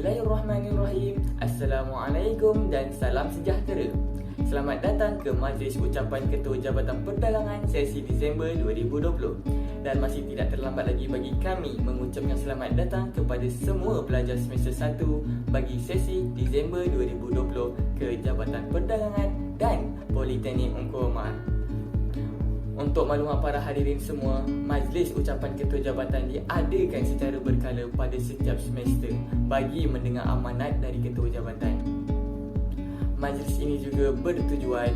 Bismillahirrahmanirrahim. Assalamualaikum dan salam sejahtera. Selamat datang ke Majlis Ucapan Ketua Jabatan Perdagangan sesi Disember 2020. Dan masih tidak terlambat lagi bagi kami mengucapkan selamat datang kepada semua pelajar semester 1 bagi sesi Disember 2020 ke Jabatan Perdagangan dan Politeknik Ungku Omar. Untuk maklumat para hadirin semua, Majlis Ucapan Ketua Jabatan diadakan secara berkala pada setiap semester bagi mendengar amanat dari Ketua Jabatan. Majlis ini juga bertujuan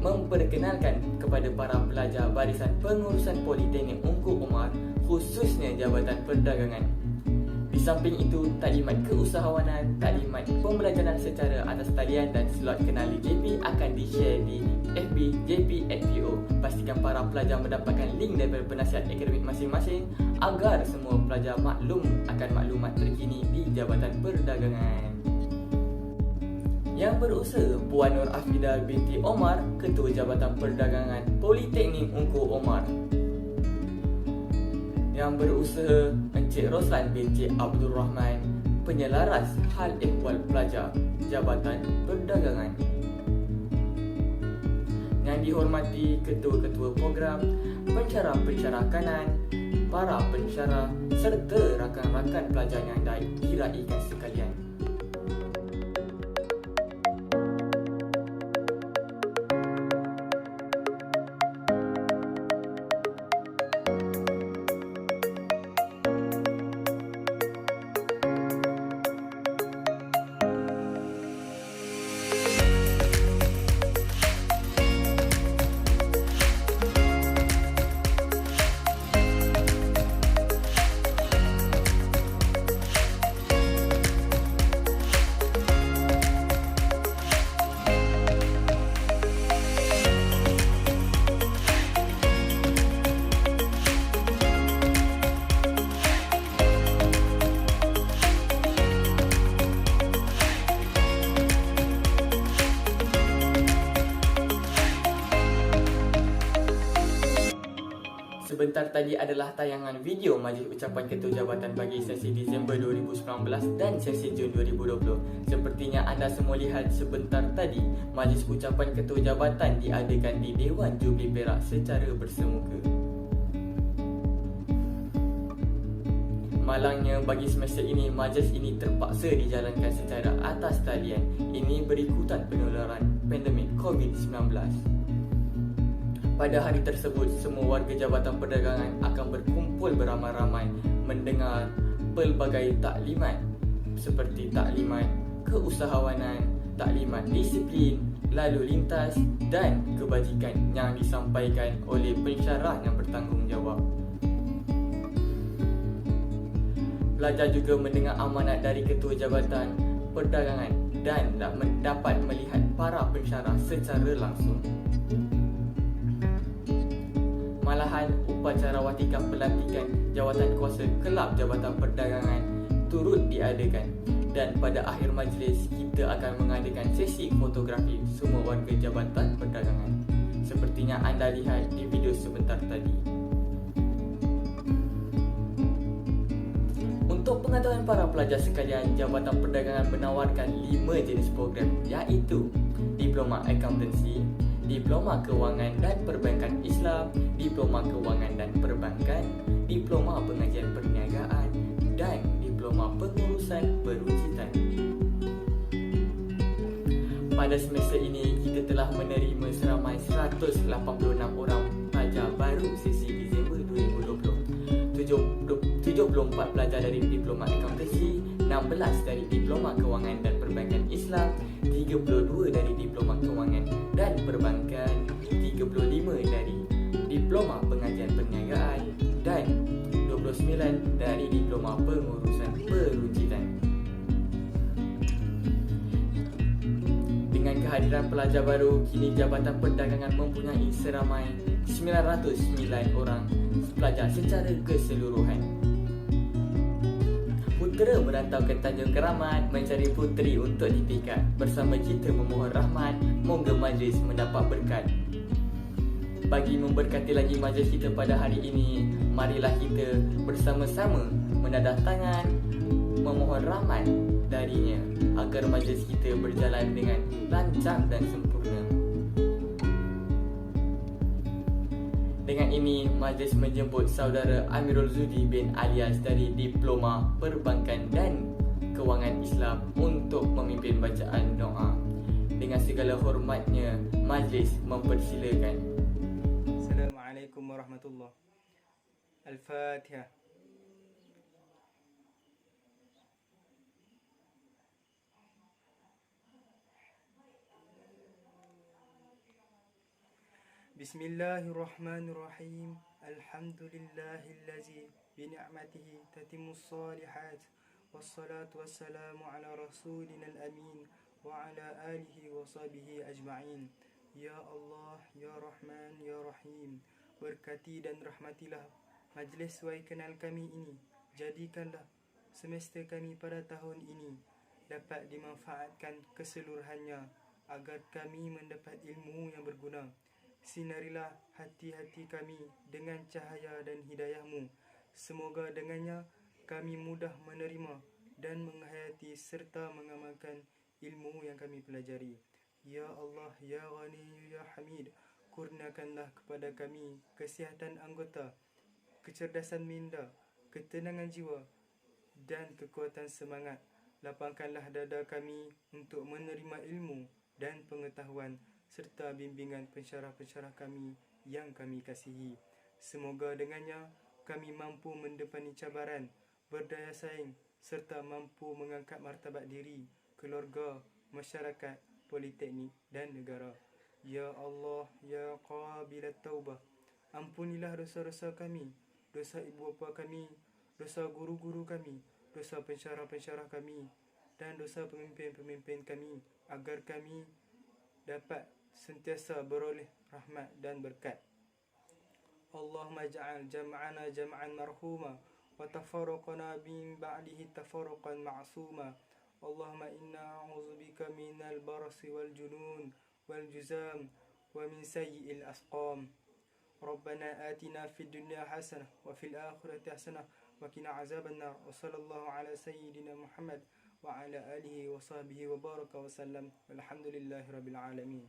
memperkenalkan kepada para pelajar barisan pengurusan Politeknik Ungku Omar, khususnya Jabatan Perdagangan. Di samping itu, taklimat keusahawanan, taklimat pembelajaran secara atas talian dan slot kenali JP akan di-share di FB JP@PO. Pastikan para pelajar mendapatkan link daripada penasihat akademik masing-masing agar semua pelajar maklum akan maklumat terkini di Jabatan Perdagangan. Yang berusaha Puan Nur Afidah binti Omar, Ketua Jabatan Perdagangan Politeknik Ungku Omar. Yang berusaha Encik Roslan binti Abdul Rahman, Penyelaras Hal Ehwal Pelajar Jabatan Perdagangan. Yang dihormati ketua-ketua program, pensyarah-pensyarah kanan, para pensyarah serta rakan-rakan pelajar yang diraikan sekalian. Sebentar tadi adalah tayangan video Majlis Ucapan Ketua Jabatan bagi sesi Disember 2019 dan sesi Jun 2020. Sepertinya anda semua lihat sebentar tadi, Majlis Ucapan Ketua Jabatan diadakan di Dewan Jubli Perak secara bersemuka. Malangnya bagi semester ini, majlis ini terpaksa dijalankan secara atas talian. Ini berikutan penularan pandemik COVID-19. Pada hari tersebut, semua warga Jabatan Perdagangan akan berkumpul beramai-ramai mendengar pelbagai taklimat seperti taklimat keusahawanan, taklimat disiplin, lalu lintas dan kebajikan yang disampaikan oleh pensyarah yang bertanggungjawab. Pelajar juga mendengar amanat dari Ketua Jabatan Perdagangan dan dapat melihat para pensyarah secara langsung. Malahan, upacara watikan pelantikan jawatan kuasa Kelab Jabatan Perdagangan turut diadakan dan pada akhir majlis kita akan mengadakan sesi fotografi semua warga Jabatan Perdagangan sepertinya anda lihat di video sebentar tadi. Untuk pengetahuan para pelajar sekalian, Jabatan Perdagangan menawarkan 5 jenis program iaitu Diploma Accountancy, Diploma Kewangan dan Perbankan Islam, Diploma Kewangan dan Perbankan, Diploma Pengajian Perniagaan dan Diploma Pengurusan Peruncitan. Pada semester ini, kita telah menerima seramai 186 orang pelajar baru sesi Disember 2020. 74 pelajar dari Diploma Accountancy, 16 dari Diploma Kewangan dan Perbankan Islam, 32 dari Diploma Kewangan dan Perbankan, 35 dari Diploma Pengajian Perniagaan dan 29 dari Diploma Pengurusan Peruncitan. Dengan kehadiran pelajar baru, kini Jabatan Perdagangan mempunyai seramai 909 orang pelajar secara keseluruhan. Putera merantau ke Tanjung Keramat mencari puteri untuk dipikat. Bersama kita memohon rahmat, moga majlis mendapat berkat. Bagi memberkati lagi majlis kita pada hari ini, marilah kita bersama-sama menadah tangan memohon rahmat darinya agar majlis kita berjalan dengan lancar dan sempurna. Dengan ini, majlis menjemput saudara Amirul Zudi bin Alias dari Diploma Perbankan dan Kewangan Islam untuk memimpin bacaan doa. Dengan segala hormatnya, majlis mempersilakan. Assalamualaikum warahmatullahi. Al-Fatihah. Bismillahirrahmanirrahim. Alhamdulillahillazi bini'matihi tatimmus salihat. Wassalatu wassalamu ala rasulina al-amin wa ala alihi wa sahbihi ajma'in. Ya Allah, Ya Rahman, Ya Rahim, berkati dan rahmatilah majlis wai kenal kami ini. Jadikanlah semester kami pada tahun ini dapat dimanfaatkan keseluruhannya agar kami mendapat ilmu yang berguna. Sinarilah hati-hati kami dengan cahaya dan hidayah-Mu. Semoga dengannya kami mudah menerima dan menghayati serta mengamalkan ilmu yang kami pelajari. Ya Allah, Ya Ghani, Ya Hamid, kurniakanlah kepada kami kesihatan anggota, kecerdasan minda, ketenangan jiwa dan kekuatan semangat. Lapangkanlah dada kami untuk menerima ilmu dan pengetahuan serta bimbingan pensyarah-pensyarah kami yang kami kasihi. Semoga dengannya kami mampu mendepani cabaran, berdaya saing serta mampu mengangkat martabat diri, keluarga, masyarakat, politeknik dan negara. Ya Allah, Ya Qabilat Taubah, ampunilah dosa-dosa kami, dosa ibu bapa kami, dosa guru-guru kami, dosa pensyarah-pensyarah kami dan dosa pemimpin-pemimpin kami, agar kami dapat sentiasa beroleh rahmat dan berkat. Allahumma ja'al jam'ana jam'an marhuma wa tafarruqana min ba'dihi tafarruqan ma'suma. Allahumma inna a'udzubika minal barasi wal junun wal juzam wa min sayyi'il asqam. Rabbana atina fid dunya hasanah wa fil akhirati hasanah wa qina azaban nar. Wa sallallahu ala sayyidina Muhammad wa ala alihi wa sahbihi wa baraka wa sallam. Walhamdulillahi rabbil alamin.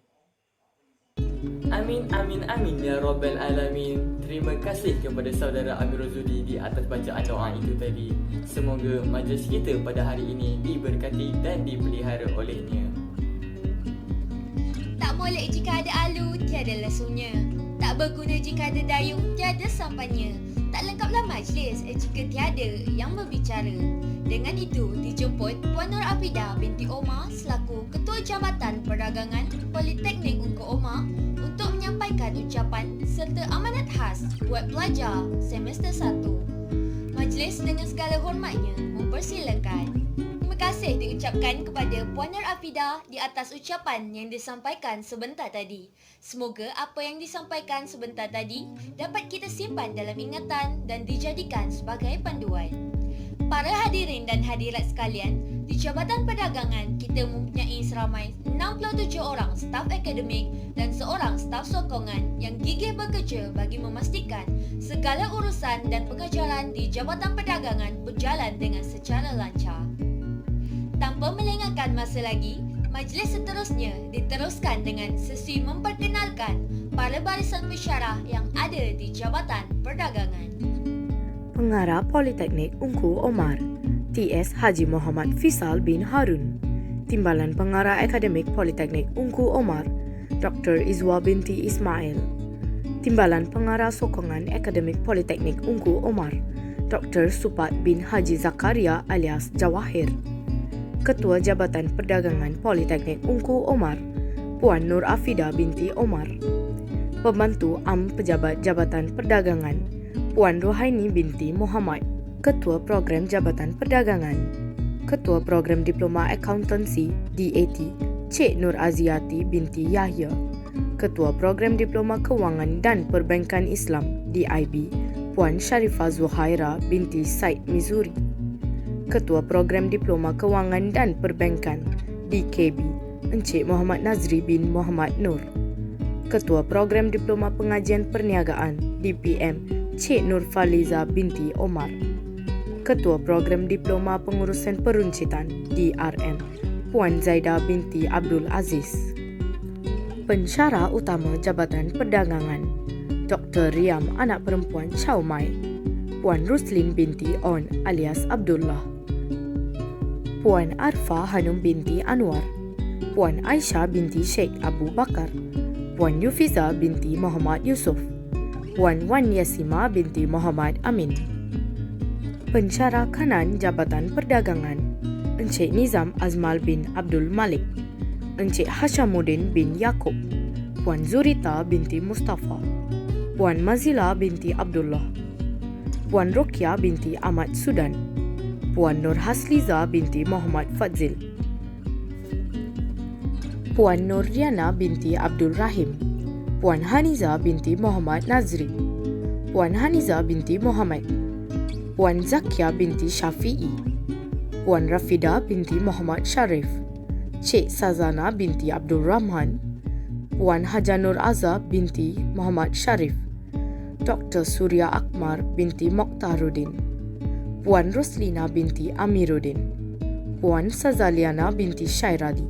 Amin, amin, amin ya Rabbal Alamin. Terima kasih kepada saudara Amirul Zudi di atas bacaan doa itu tadi. Semoga majlis kita pada hari ini diberkati dan dipelihara olehnya. Tak molek jika ada alu, tiada lesunya. Tak berguna jika ada dayung, tiada sampannya. Tak lengkaplah majlis jika tiada yang berbicara. Dengan itu, dijemput Puan Nur Afidah binti Omar selaku Ketua Jabatan Perdagangan Politeknik Ungku Omar untuk menyampaikan ucapan serta amanat khas buat pelajar semester 1. Majlis dengan segala hormatnya mempersilakan. Terima kasih diucapkan kepada Puan Nur Afidah di atas ucapan yang disampaikan sebentar tadi. Semoga apa yang disampaikan sebentar tadi dapat kita simpan dalam ingatan dan dijadikan sebagai panduan. Para hadirin dan hadirat sekalian, di Jabatan Perdagangan kita mempunyai seramai 67 orang staf akademik dan seorang staf sokongan yang gigih bekerja bagi memastikan segala urusan dan pengajaran di Jabatan Perdagangan berjalan dengan secara lancar. Tanpa melengahkan masa lagi, majlis seterusnya diteruskan dengan sesi memperkenalkan para barisan pensyarah yang ada di Jabatan Perdagangan. Pengarah Politeknik Ungku Omar, T.S. Haji Muhammad Fisal bin Harun. Timbalan Pengarah Akademik Politeknik Ungku Omar, Dr. Izwa binti Ismail. Timbalan Pengarah Sokongan Akademik Politeknik Ungku Omar, Dr. Supat bin Haji Zakaria alias Jawahir. Ketua Jabatan Perdagangan Politeknik Ungku Omar, Puan Nur Afidah binti Omar. Pembantu Am Pejabat Jabatan Perdagangan, Puan Rohaini binti Muhammad. Ketua Program Jabatan Perdagangan, Ketua Program Diploma Accountancy DAT, Cik Nur Aziati binti Yahya. Ketua Program Diploma Kewangan dan Perbankan Islam DIB, Puan Sharifah Zuhaira binti Said Mizuri. Ketua Program Diploma Kewangan dan Perbankan DKB, Encik Muhammad Nazri bin Muhammad Nur. Ketua Program Diploma Pengajian Perniagaan DPM, Cik Nur Faliza binti Omar. Ketua Program Diploma Pengurusan Peruncitan DRN, Puan Zaida binti Abdul Aziz. Pensyarah Utama Jabatan Perdagangan, Dr. Riam Anak Perempuan Chow Mai, Puan Ruslin binti On alias Abdullah, Puan Arfa Hanum binti Anwar, Puan Aisyah binti Sheikh Abu Bakar, Puan Yufiza binti Muhammad Yusuf, Puan Wan Yasima binti Muhammad Amin. Pensyarah Kanan Jabatan Perdagangan, Encik Nizam Azmal bin Abdul Malik, Encik Hashamuddin bin Yaakob, Puan Zurita binti Mustafa, Puan Mazila binti Abdullah, Puan Rokia binti Ahmad Sudan, Puan Nur Hasliza binti Muhammad Fadzil, Puan Nur Riana binti Abdul Rahim, Puan Haniza binti Muhammad Nazri, Puan Haniza binti Muhammad, Puan Zakia binti Syafi'i, Puan Rafida binti Muhammad Sharif, Cik Sazana binti Abdul Rahman, Puan Hajanur Azza binti Muhammad Sharif, Dr. Surya Akmar binti Mokhtaruddin, Puan Roslina binti Amiruddin, Puan Sazaliana binti Syairali,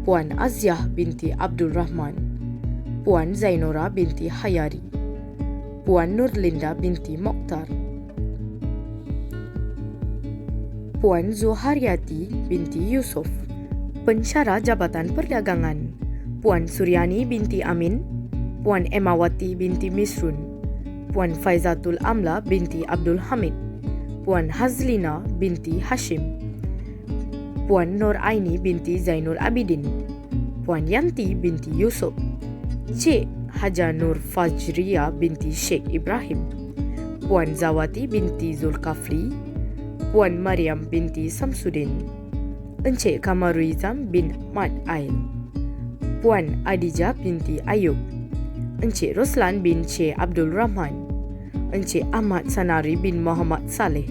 Puan Aziah binti Abdul Rahman, Puan Zainora binti Hayari, Puan Nurlinda binti Mokhtar, Puan Zuharyati binti Yusuf. Pensyarah Jabatan Perdagangan, Puan Suryani binti Amin, Puan Emawati binti Misrun, Puan Faizatul Amla binti Abdul Hamid, Puan Hazlina binti Hashim, Puan Nur Aini binti Zainul Abidin, Puan Yanti binti Yusuf, Cik Haja Nur Fajriya binti Sheikh Ibrahim, Puan Zawati binti Zulkafli, Puan Maryam binti Samsudin, Encik Kamaruizam bin Mat Ail, Puan Adijah binti Ayub, Encik Roslan bin Cik Abdul Rahman, Encik Ahmad Sanari bin Muhammad Saleh,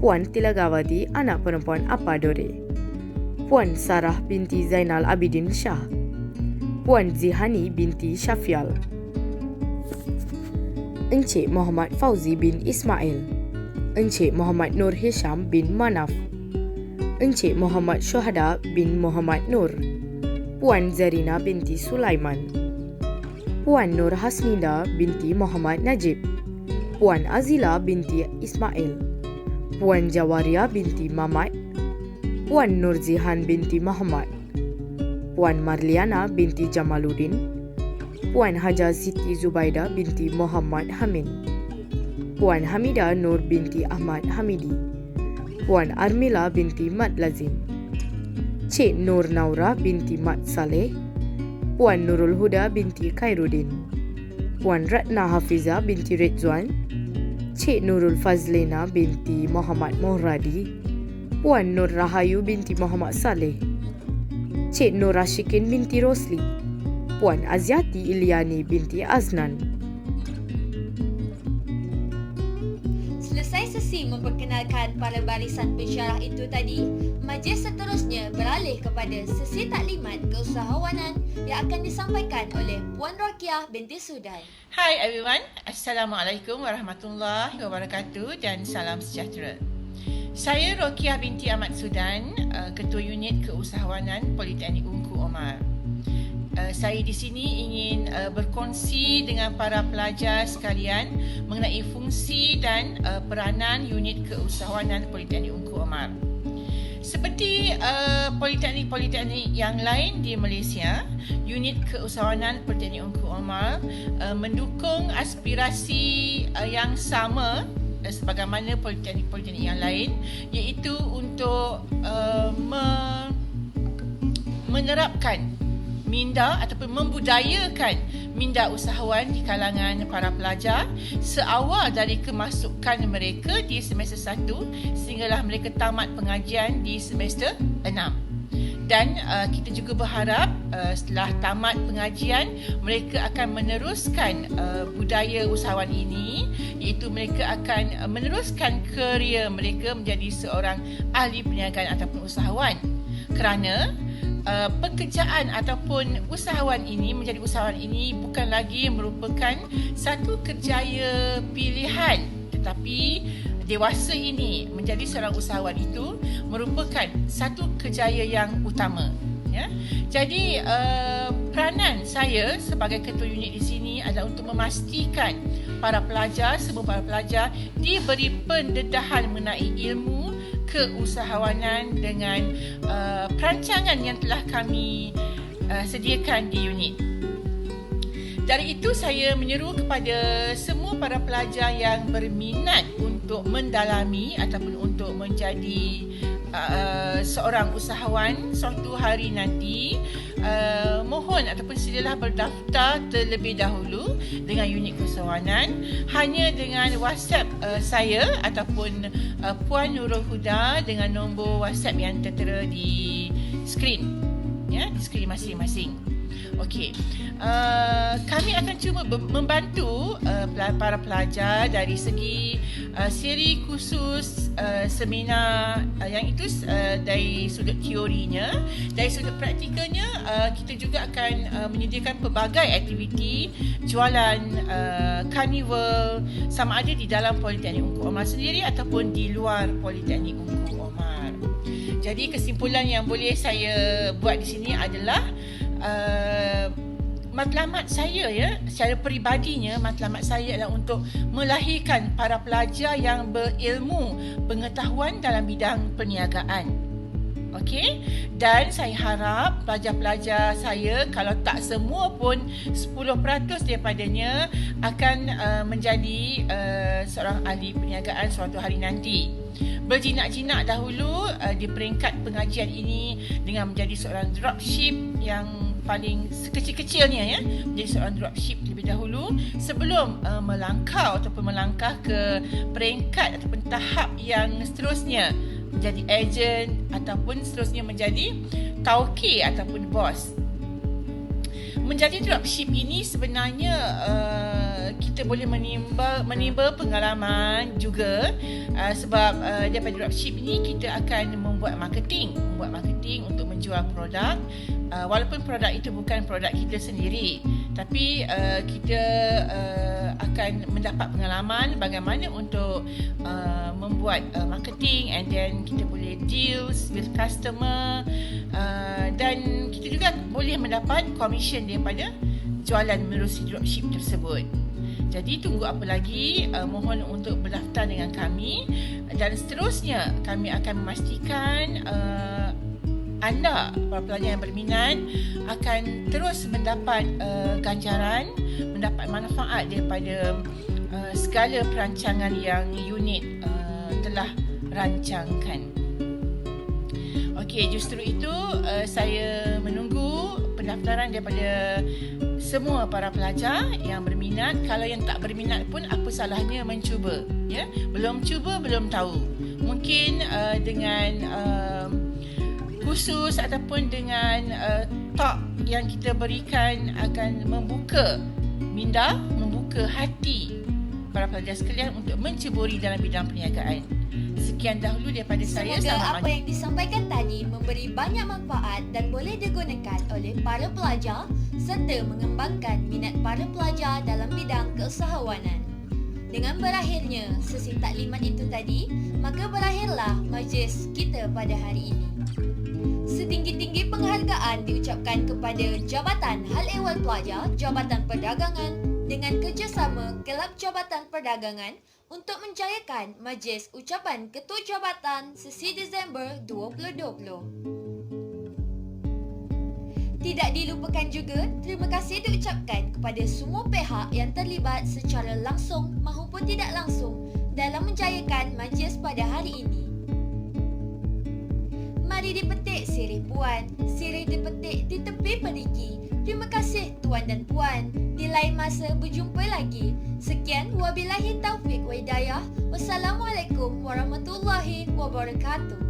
Puan Tilagawati Anak Perempuan Apadore, Puan Sarah binti Zainal Abidin Shah, Puan Zihani binti Syafial, Encik Muhammad Fauzi bin Ismail, Encik Muhammad Nur Hisham bin Manaf, Encik Muhammad Syuhada bin Muhammad Nur, Puan Zarina binti Sulaiman, Puan Nur Hasninda binti Muhammad Najib, Puan Azila binti Ismail, Puan Jawaria binti Mamat, Puan Nurzihan binti Muhammad, Puan Marliana binti Jamaluddin, Puan Haja Siti Zubaida binti Muhammad Hamin, Puan Hamida Nur binti Ahmad Hamidi, Puan Armila binti Mat Lazim, Cik Nur Naura binti Mat Saleh, Puan Nurul Huda binti Khairuddin, Puan Ratna Hafiza binti Rizwan, Cik Nurul Fazlina binti Muhammad Mohradi, Puan Nur Rahayu binti Muhammad Saleh, Cik Nur Rashikin binti Rosli, Puan Aziati Iliani binti Aznan. Selesai sesi memperkenalkan para barisan pensyarah itu tadi, majlis seterusnya beralih kepada sesi taklimat keusahawanan yang akan disampaikan oleh Puan Rokiah binti Sudan. Hi everyone, Assalamualaikum warahmatullahi wabarakatuh dan salam sejahtera. Saya Rokiah binti Ahmad Sudan, Ketua Unit Keusahawanan Politeknik Ungku Omar. Saya di sini ingin berkongsi dengan para pelajar sekalian mengenai fungsi dan peranan Unit Keusahawanan Politeknik Ungku Omar. Seperti politeknik-politeknik yang lain di Malaysia, Unit Keusahawanan Politeknik Ungku Omar mendukung aspirasi yang sama sebagaimana politeknik-politeknik yang lain, iaitu untuk menerapkan minda ataupun membudayakan minda usahawan di kalangan para pelajar seawal dari kemasukan mereka di semester 1 sehinggalah mereka tamat pengajian di semester 6. Dan kita juga berharap setelah tamat pengajian mereka akan meneruskan budaya usahawan ini, iaitu mereka akan meneruskan kerjaya mereka menjadi seorang ahli perniagaan ataupun usahawan. Kerana pekerjaan ataupun usahawan ini menjadi usahawan ini bukan lagi merupakan satu kerjaya pilihan, tetapi dewasa ini menjadi seorang usahawan itu merupakan satu kejayaan yang utama. Ya. Jadi peranan saya sebagai ketua unit di sini adalah untuk memastikan semua para pelajar diberi pendedahan mengenai ilmu keusahawanan dengan perancangan yang telah kami sediakan di unit. Dari itu saya menyeru kepada semua para pelajar yang berminat untuk mendalami ataupun untuk menjadi seorang usahawan suatu hari nanti, mohon ataupun silalah berdaftar terlebih dahulu dengan unit keusahawanan hanya dengan WhatsApp saya ataupun Puan Nurul Huda dengan nombor WhatsApp yang tertera di skrin, ya, di skrin masing-masing. Okey, kami akan cuba membantu para pelajar dari segi siri khusus seminar yang itu dari sudut teorinya. Dari sudut praktikalnya, kita juga akan menyediakan pelbagai aktiviti jualan carnival, sama ada di dalam Politeknik Ungku Omar sendiri ataupun di luar Politeknik Ungku Omar. Jadi kesimpulan yang boleh saya buat di sini adalah matlamat saya, ya, secara peribadinya matlamat saya adalah untuk melahirkan para pelajar yang berilmu pengetahuan dalam bidang perniagaan. Okey, dan saya harap pelajar-pelajar saya, kalau tak semua pun 10% daripadanya akan menjadi seorang ahli perniagaan suatu hari nanti. Berjinak-jinak dahulu di peringkat pengajian ini dengan menjadi seorang dropship yang paling sekecil-kecilnya, ya, menjadi seorang dropship terlebih dahulu sebelum melangkah ke peringkat ataupun tahap yang seterusnya menjadi ejen ataupun seterusnya menjadi tauki ataupun bos. Menjadi dropship ini sebenarnya kita boleh menimba pengalaman juga, sebab daripada dropship ini kita akan membuat marketing untuk menjual produk, walaupun produk itu bukan produk kita sendiri, tapi kita akan mendapat pengalaman bagaimana untuk membuat marketing, and then kita boleh deals with customer, dan kita juga boleh mendapat commission daripada jualan menerusi dropship tersebut. Jadi tunggu apa lagi, mohon untuk berdaftar dengan kami, dan seterusnya kami akan memastikan anda, para pelajar yang berminat, akan terus mendapat ganjaran, mendapat manfaat daripada segala perancangan yang unit telah rancangkan. Okey, justru itu saya menunggu pendaftaran daripada semua para pelajar yang berminat. Kalau yang tak berminat pun apa salahnya mencuba, ya. Belum cuba belum tahu. Mungkin dengan khusus ataupun dengan talk yang kita berikan akan membuka minda, membuka hati para pelajar sekalian untuk menceburi dalam bidang perniagaan. Sekian dahulu daripada saya. Semoga apa yang disampaikan tadi memberi banyak manfaat dan boleh digunakan oleh para pelajar serta mengembangkan minat para pelajar dalam bidang keusahawanan. Dengan berakhirnya sesi taklimat itu tadi, maka berakhirlah majlis kita pada hari ini. Setinggi-tinggi penghargaan diucapkan kepada Jabatan Hal Ehwal Pelajar Jabatan Perdagangan dengan kerjasama Kelab Jabatan Perdagangan untuk menjayakan majlis ucapan Ketua Jabatan sesi Disember 2020. Tidak dilupakan juga terima kasih diucapkan kepada semua pihak yang terlibat secara langsung maupun tidak langsung dalam menjayakan majlis pada hari ini. Mari dipetik sirih puan, sirih dipetik di tepi perigi. Terima kasih tuan dan puan. Di lain masa berjumpa lagi. Sekian, wabillahi taufiq wa hidayah. Wassalamualaikum warahmatullahi wabarakatuh.